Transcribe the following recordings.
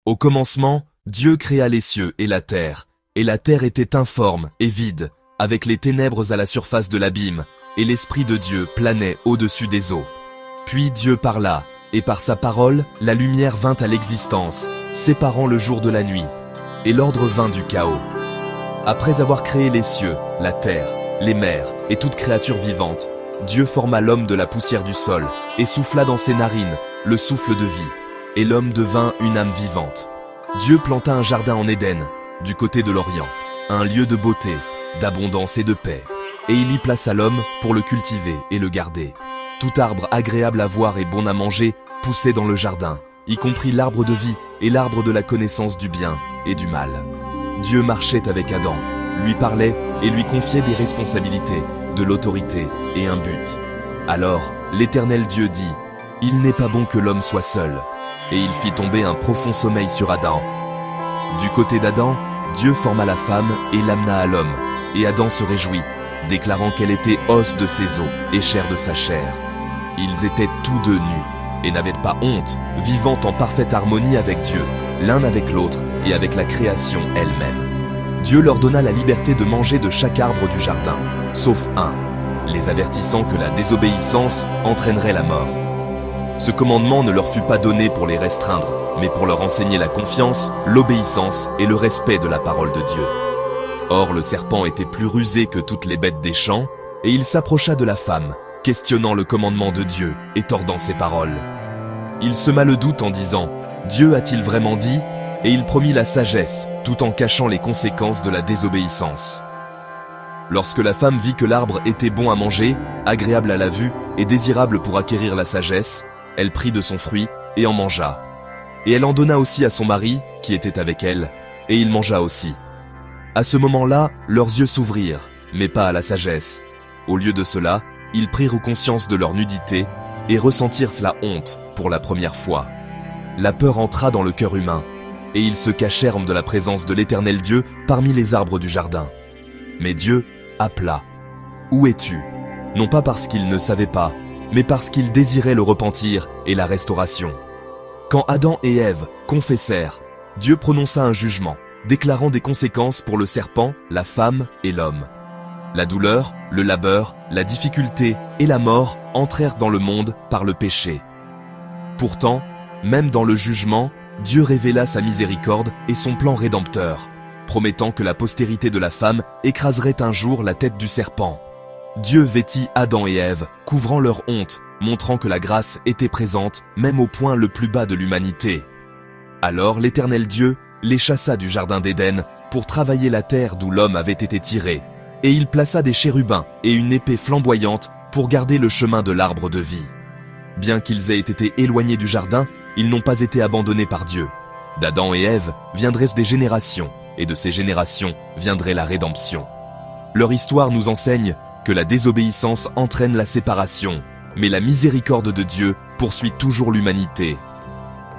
Au commencement, Dieu créa les cieux et la terre était informe et vide, avec les ténèbres à la surface de l'abîme, et l'Esprit de Dieu planait au-dessus des eaux. Puis Dieu parla, et par sa parole, la lumière vint à l'existence, séparant le jour de la nuit, et l'ordre vint du chaos. Après avoir créé les cieux, la terre, les mers et toute créature vivante, Dieu forma l'homme de la poussière du sol, et souffla dans ses narines le souffle de vie, et l'homme devint une âme vivante. Dieu planta un jardin en Éden, du côté de l'Orient, un lieu de beauté, d'abondance et de paix, et il y plaça l'homme pour le cultiver et le garder. Tout arbre agréable à voir et bon à manger poussait dans le jardin, y compris l'arbre de vie et l'arbre de la connaissance du bien et du mal. Dieu marchait avec Adam, lui parlait et lui confiait des responsabilités, de l'autorité et un but. Alors, l'Éternel Dieu dit, « Il n'est pas bon que l'homme soit seul. » Et il fit tomber un profond sommeil sur Adam. Du côté d'Adam, Dieu forma la femme et l'amena à l'homme, et Adam se réjouit, déclarant qu'elle était os de ses os et chair de sa chair. Ils étaient tous deux nus, et n'avaient pas honte, vivant en parfaite harmonie avec Dieu, l'un avec l'autre et avec la création elle-même. Dieu leur donna la liberté de manger de chaque arbre du jardin, sauf un, les avertissant que la désobéissance entraînerait la mort. Ce commandement ne leur fut pas donné pour les restreindre, mais pour leur enseigner la confiance, l'obéissance et le respect de la parole de Dieu. Or le serpent était plus rusé que toutes les bêtes des champs, et il s'approcha de la femme, questionnant le commandement de Dieu et tordant ses paroles. Il sema le doute en disant « Dieu a-t-il vraiment dit ?» Et il promit la sagesse, tout en cachant les conséquences de la désobéissance. Lorsque la femme vit que l'arbre était bon à manger, agréable à la vue et désirable pour acquérir la sagesse, elle prit de son fruit et en mangea. Et elle en donna aussi à son mari, qui était avec elle, et il mangea aussi. À ce moment-là, leurs yeux s'ouvrirent, mais pas à la sagesse. Au lieu de cela, ils prirent conscience de leur nudité et ressentirent la honte pour la première fois. La peur entra dans le cœur humain, et ils se cachèrent de la présence de l'Éternel Dieu parmi les arbres du jardin. Mais Dieu appela. « Où es-tu » Non pas parce qu'il ne savait pas, mais parce qu'il désirait le repentir et la restauration. Quand Adam et Ève confessèrent, Dieu prononça un jugement, déclarant des conséquences pour le serpent, la femme et l'homme. La douleur, le labeur, la difficulté et la mort entrèrent dans le monde par le péché. Pourtant, même dans le jugement, Dieu révéla sa miséricorde et son plan rédempteur, promettant que la postérité de la femme écraserait un jour la tête du serpent. Dieu vêtit Adam et Ève, couvrant leur honte, montrant que la grâce était présente même au point le plus bas de l'humanité. Alors l'Éternel Dieu les chassa du jardin d'Éden pour travailler la terre d'où l'homme avait été tiré, et il plaça des chérubins et une épée flamboyante pour garder le chemin de l'arbre de vie. Bien qu'ils aient été éloignés du jardin, ils n'ont pas été abandonnés par Dieu. D'Adam et Ève viendraient des générations, et de ces générations viendrait la rédemption. Leur histoire nous enseigne que la désobéissance entraîne la séparation, mais la miséricorde de Dieu poursuit toujours l'humanité.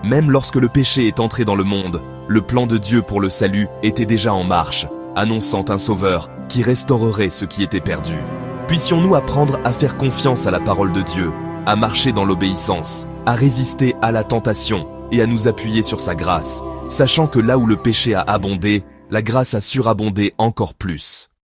Même lorsque le péché est entré dans le monde, le plan de Dieu pour le salut était déjà en marche, annonçant un sauveur qui restaurerait ce qui était perdu. Puissions-nous apprendre à faire confiance à la parole de Dieu, à marcher dans l'obéissance, à résister à la tentation et à nous appuyer sur sa grâce, sachant que là où le péché a abondé, la grâce a surabondé encore plus.